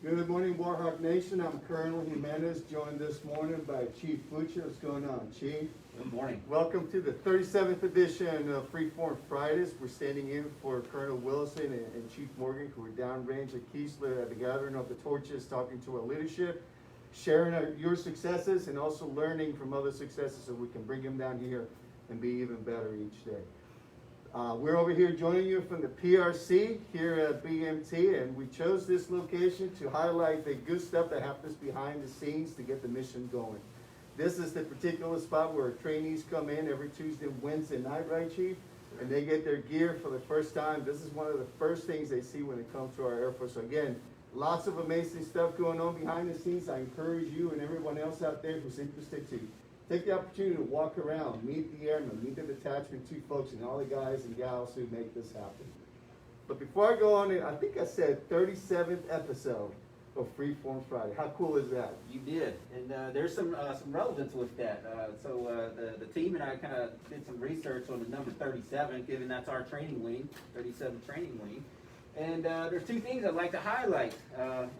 Good morning, Warhawk Nation. I'm Colonel Jimenez, joined this morning by Chief Butcher. What's going on, Chief? Good morning. Welcome to the 37th edition of Freeform Fridays. We're standing in for Colonel Wilson and Chief Morgan, who are downrange at Keesler at the gathering of the torches, talking to our leadership, sharing your successes, and also learning from other successes so we can bring them down here and be even better each day. We're over here joining you from the PRC here at BMT, and we chose this location to highlight the good stuff that happens behind the scenes to get the mission going. This is the particular spot where trainees come in every Tuesday and Wednesday night, right, Chief? And they get their gear for the first time. This is one of the first things they see when they come to our Air Force. So again, lots of amazing stuff going on behind the scenes. I encourage you and everyone else out there who's interested to take the opportunity to walk around, meet the airmen, meet the detachment chief folks, and all the guys and gals who make this happen. But before I go on, I think I said 37th episode of Freeform Friday. How cool is that? You did, and there's some relevance with that. The team and I kind of did some research on the number 37, given that's our training wing, 37 training wing. And there's two things I'd like to highlight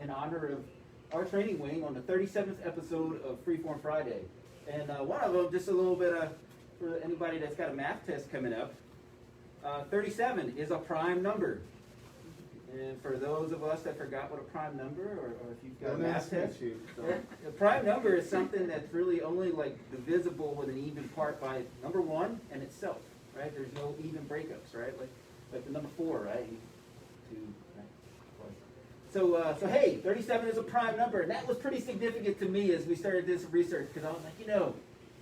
in honor of our training wing on the 37th episode of Freeform Friday. And one of them, just a little bit for anybody that's got a math test coming up, 37 is a prime number. And for those of us that forgot what a prime number, or if you've got a math test, a prime number is something that's really only like divisible with an even part by number 1 and itself, right? There's no even breakups, right? Like the number 4, right? 2, right? So hey, 37 is a prime number, and that was pretty significant to me as we started this research, because I was like,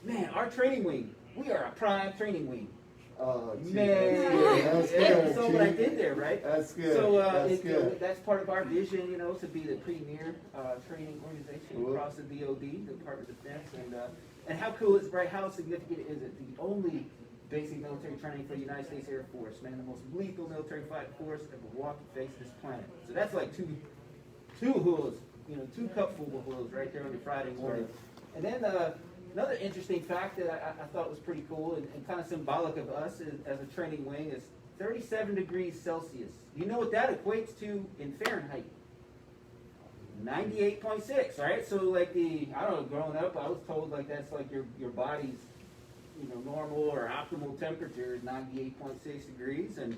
man, our training wing, we are a prime training wing. Oh, geez, man, that's good. so what I did there, right? That's good. So that's part of our vision, to be the premier training organization across the DoD, the Department of Defense, and how cool is it, right? How significant is it? The only basic military training for the United States Air Force, man, the most lethal military fighting force that will walk the face of this planet. So that's like two hoods, 2 cupfuls of hoods right there on your Friday morning. And then another interesting fact that I thought was pretty cool and kind of symbolic of us as a training wing is 37 degrees Celsius. You know what that equates to in Fahrenheit? 98.6, right? So like growing up, I was told like that's like your body's normal or optimal temperature is 98.6 degrees, and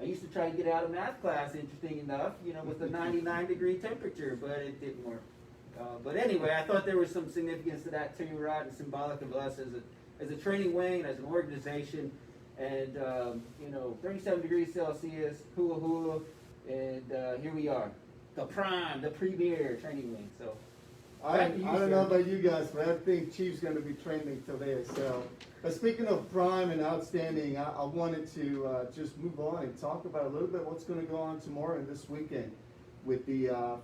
I used to try to get out of math class, interesting enough, with a 99-degree temperature, but it didn't work. But anyway, I thought there was some significance to that too, right, and symbolic of us as a training wing, as an organization, and 37 degrees Celsius, hula hula, and here we are, the premier training wing. So I don't know about you guys, but I think Chief's going to be training today. So, speaking of prime and outstanding, I wanted to just move on and talk about a little bit what's going to go on tomorrow and this weekend with the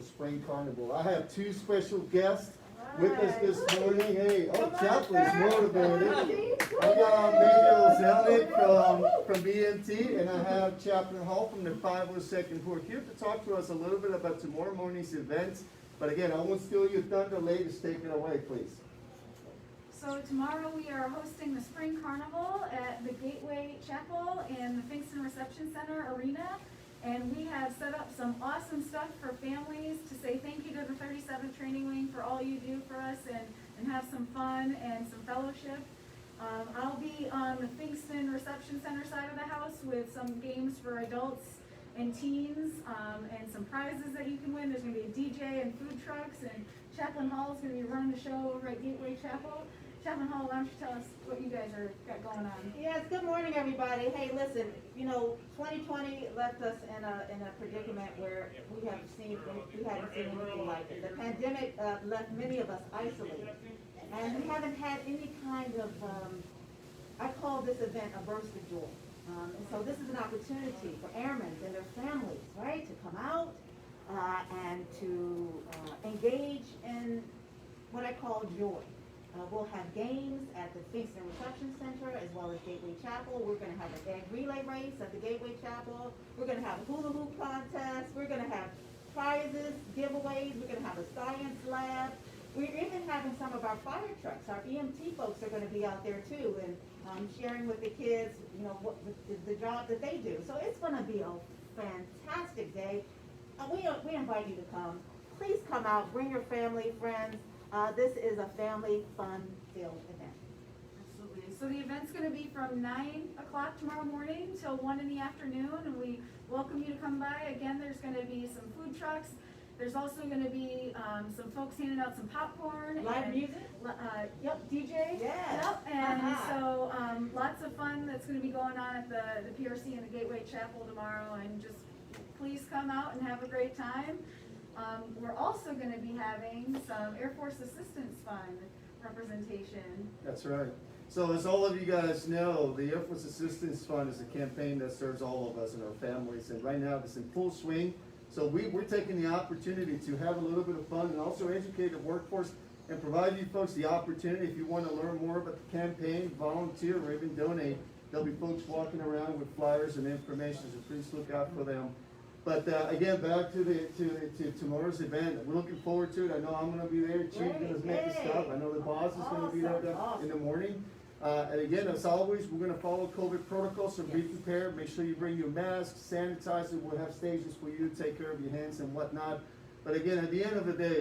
Spring Carnival. I have 2 special guests with us this morning. Hey, Chaplain's motivated. I got Major Zelnick from BMT, and I have Chaplain Hall from the 502nd, who are here to talk to us a little bit about tomorrow morning's events. But again, I won't steal your thunder. Ladies, take it away, please. So tomorrow we are hosting the Spring Carnival at the Gateway Chapel in the Finkston Reception Center Arena. And we have set up some awesome stuff for families to say thank you to the 37th Training Wing for all you do for us and have some fun and some fellowship. I'll be on the Finkston Reception Center side of the house with some games for adults and teens, and some prizes that you can win. There's going to be a DJ and food trucks, and Chaplain Hall is going to be running the show over at Gateway Chapel. Chaplain Hall, why don't you tell us what you guys got going on? Yes, good morning, everybody. Hey, listen, 2020 left us in a predicament where we hadn't seen anything like it. The pandemic left many of us isolated, and we haven't had any kind of, I call this event a burst of joy. And so this is an opportunity for airmen and their families, right, to come out and to engage in what I call joy. We'll have games at the Finkston Reception Center as well as Gateway Chapel. We're going to have an egg relay race at the Gateway Chapel. We're going to have a hula hoop contest. We're going to have prizes, giveaways. We're going to have a science lab. We're even having some of our fire trucks. Our EMT folks are going to be out there too, and sharing with the kids, what the job that they do. So it's going to be a fantastic day. we invite you to come. Please come out, bring your family, friends. This is a family fun-filled event. Absolutely. So the event's gonna be from 9 o'clock tomorrow morning till 1 in the afternoon, and we welcome you to come by. Again, there's gonna be some food trucks. There's also gonna be, some folks handing out some popcorn. Live and, music? Yep, DJ. Yes. Yep, and Uh-huh. so, lots of fun that's gonna be going on at the PRC and the Gateway Chapel tomorrow, and just please come out and have a great time. We're also gonna be having some Air Force Assistance Fund representation. That's right. So as all of you guys know, the Air Force Assistance Fund is a campaign that serves all of us and our families, and right now it's in full swing. So we're taking the opportunity to have a little bit of fun and also educate the workforce and provide you folks the opportunity, if you want to learn more about the campaign, volunteer, or even donate. There'll be folks walking around with flyers and information, so please look out for them. But again, back to tomorrow's event. We're looking forward to it. I know I'm gonna be there. Chief's gonna make the stuff. I know the boss is gonna be there in the morning. And again, as always, we're gonna follow COVID protocols, so be prepared. Make sure you bring your mask, sanitizer. We'll have stations for you to take care of your hands and whatnot. But again, at the end of the day,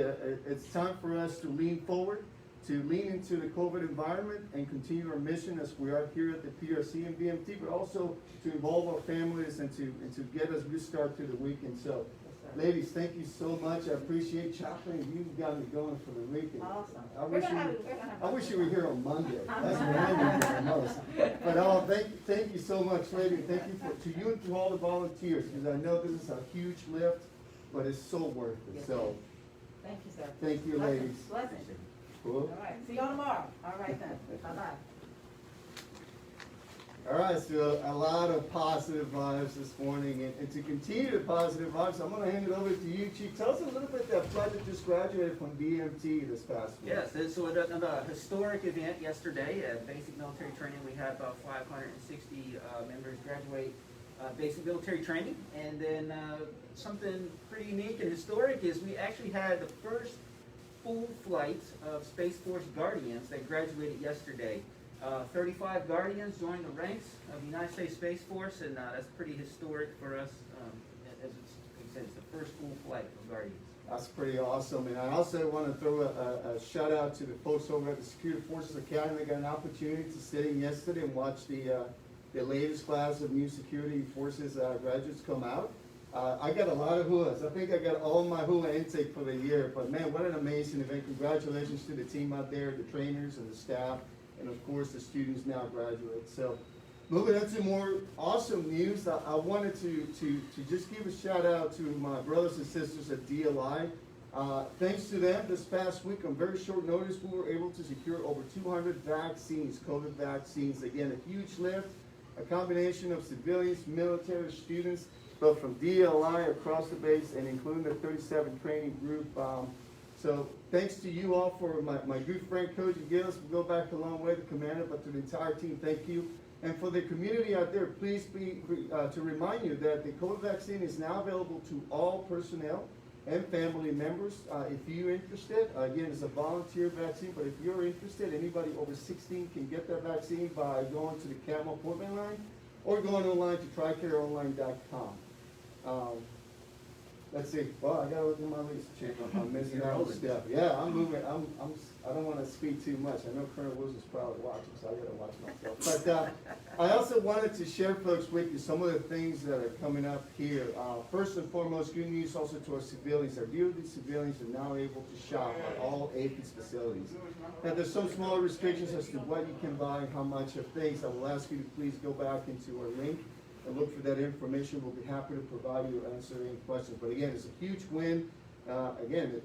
it's time for us to lean forward, to lean into the COVID environment and continue our mission as we are here at the PRC and BMT, but also to involve our families and to get us a good start to the weekend. So, ladies, thank you so much. I appreciate chopping. You've got me going for the weekend. Awesome. I We're wish gonna you, have I wish you were here on Monday. That's what I need the most. But thank you so much, lady. Thank you to you and to all the volunteers, because I know this is a huge lift, but it's so worth it. Yes, So, Thank you, sir. thank you, ladies. Blessings. Cool. All right, see y'all tomorrow. All right then, bye-bye. All right, so a lot of positive vibes this morning, and to continue the positive vibes, I'm gonna hand it over to you, Chief. Tell us a little bit that project just graduated from BMT this past week. Yes, so a historic event yesterday at basic military training. We had about 560 members graduate basic military training. And then something pretty unique and historic is we actually had the first full flight of Space Force Guardians that graduated yesterday. 35 Guardians joined the ranks of the United States Space Force, and that's pretty historic for us, as it's the first full flight of Guardians. That's pretty awesome, and I also want to throw a shout out to the folks over at the Security Forces Academy. I got an opportunity to sit in yesterday and watch the latest class of new security forces graduates come out. I got a lot of HUAs. I think I got all my HUA intake for the year, but man, what an amazing event. Congratulations to the team out there, the trainers and the staff, and of course the students now graduate. So moving on to more awesome news, I wanted to just give a shout out to my brothers and sisters at DLI. Thanks to them, this past week on very short notice, we were able to secure over 200 vaccines, COVID vaccines. Again, a huge lift, a combination of civilians, military, students, but from DLI across the base and including the 37 training group. So thanks to you all for my good friend Coach Gillis. We go back a long way, the commander, but to the entire team, thank you. And for the community out there, please be to remind you that the COVID vaccine is now available to all personnel and family members. If you're interested, again, it's a volunteer vaccine, but if you're interested, anybody over 16 can get that vaccine by going to the Camel appointment line or going online to TriCareOnline.com. Let's see. Well, I gotta look at my list, Chief. I'm missing You're out on rolling. stuff. Yeah, I'm moving. I don't want to speak too much. I know Colonel Wilson's probably watching, so I gotta watch myself. But I also wanted to share, folks, with you some of the things that are coming up here. First and foremost, good news also to our civilians. Our DoD civilians are now able to shop at all APIS facilities. Now, there's some smaller restrictions as to what you can buy and how much of things. I will ask you to please go back into our link and look for that information. We'll be happy to provide you or answer any questions. But again, it's a huge win. Again,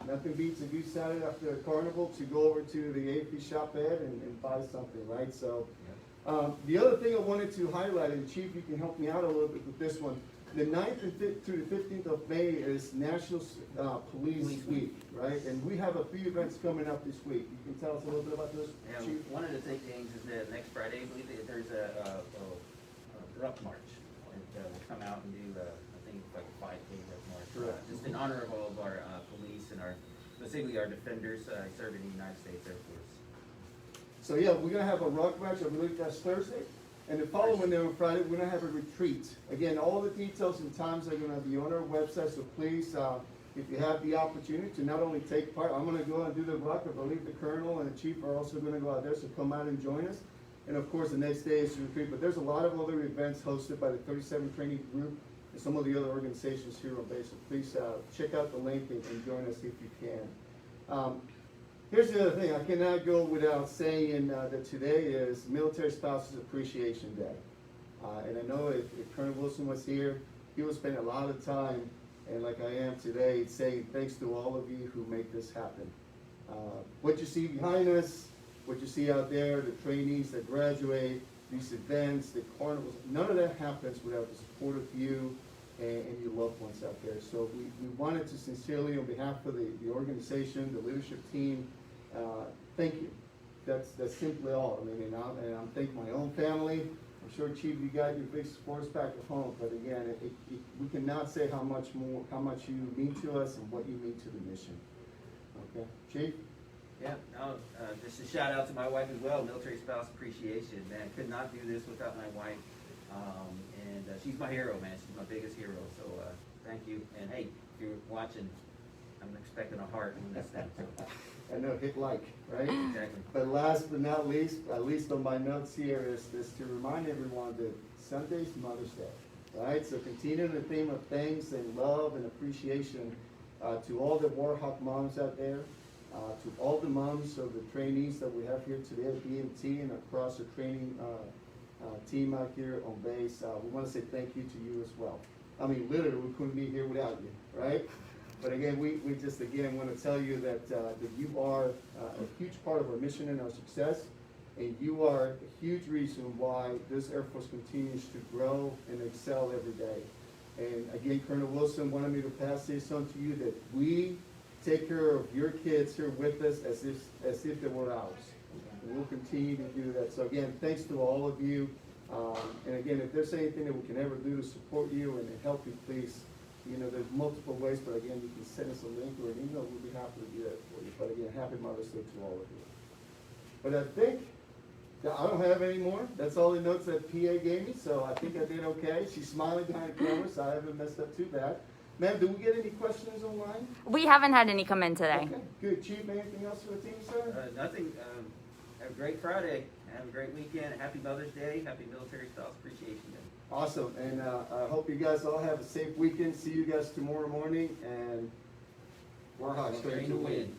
nothing beats a good Saturday after a carnival to go over to the AP shop ad and buy something, right? So the other thing I wanted to highlight, and Chief, you can help me out a little bit with this one. The 9th through the 15th of May is National Police Week, right? And we have a few events coming up this week. You can tell us a little bit about this, Yeah, Chief? one of the things is that next Friday, I believe that there's a rough march. And we'll come out and do, I think, like a 5K rough march. Correct. Just in honor of all of our police and specifically our defenders serving in the United States Air Force. So yeah, we're gonna have a rock march. I believe that's Thursday. And the following day on Friday, we're gonna have a retreat. Again, all the details and times are gonna be on our website, so please, if you have the opportunity to not only take part, I'm gonna go and do the rock, I believe the colonel and the chief are also gonna go out there, so come out and join us. And of course, the next day is the retreat, but there's a lot of other events hosted by the 37 Training Group and some of the other organizations here on base, so please, check out the link and join us if you can. Here's the other thing, I cannot go without saying that today is Military Spouses Appreciation Day. And I know if Colonel Wilson was here, he would spend a lot of time, and like I am today, saying thanks to all of you who make this happen. What you see behind us, what you see out there, the trainees that graduate, these events, the carnivals, none of that happens without the support of you and your loved ones out there. So we wanted to sincerely, on behalf of the organization, the leadership team, thank you. That's simply all. I mean, and I'm thanking my own family. I'm sure, Chief, you got your big sports back at home, but again, we cannot say how much you mean to us and what you mean to the mission. Okay, Chief? Yeah, no, just a shout out to my wife as well, Military Spouse Appreciation. Man, could not do this without my wife. And she's my hero, man. She's my biggest hero. So thank you. And hey, if you're watching, I'm expecting a heart on this thing. So. I know, hit like, right? Exactly. But last but not least, at least on my notes here, is to remind everyone that Sunday's Mother's Day, right? So continue the theme of thanks and love and appreciation to all the Warhawk moms out there, to all the moms of the trainees that we have here today at BMT and across the training team out here on base. We want to say thank you to you as well. I mean, literally, we couldn't be here without you, right? But again, we just again want to tell you that you are a huge part of our mission and our success, and you are a huge reason why this Air Force continues to grow and excel every day. And again, Colonel Wilson wanted me to pass this on to you, that we take care of your kids here with us as if they were ours. And we'll continue to do that. So again, thanks to all of you. And again, if there's anything that we can ever do to support you and to help you, please, you know, there's multiple ways, but again, you can send us a link or an email. We'll be happy to do that for you. But again, happy Mother's Day to all of you. But I think that I don't have any more. That's all the notes that PA gave me, so I think I did okay. She's smiling behind the camera, so I haven't messed up too bad. Ma'am, do we get any questions online? We haven't had any come in today. Okay, good. Chief, anything else for the team, sir? Nothing. Have a great Friday. Have a great weekend. Happy Mother's Day. Happy Military Spouse Appreciation Day. Awesome, and I hope you guys all have a safe weekend. See you guys tomorrow morning, and we're hot, straight to win.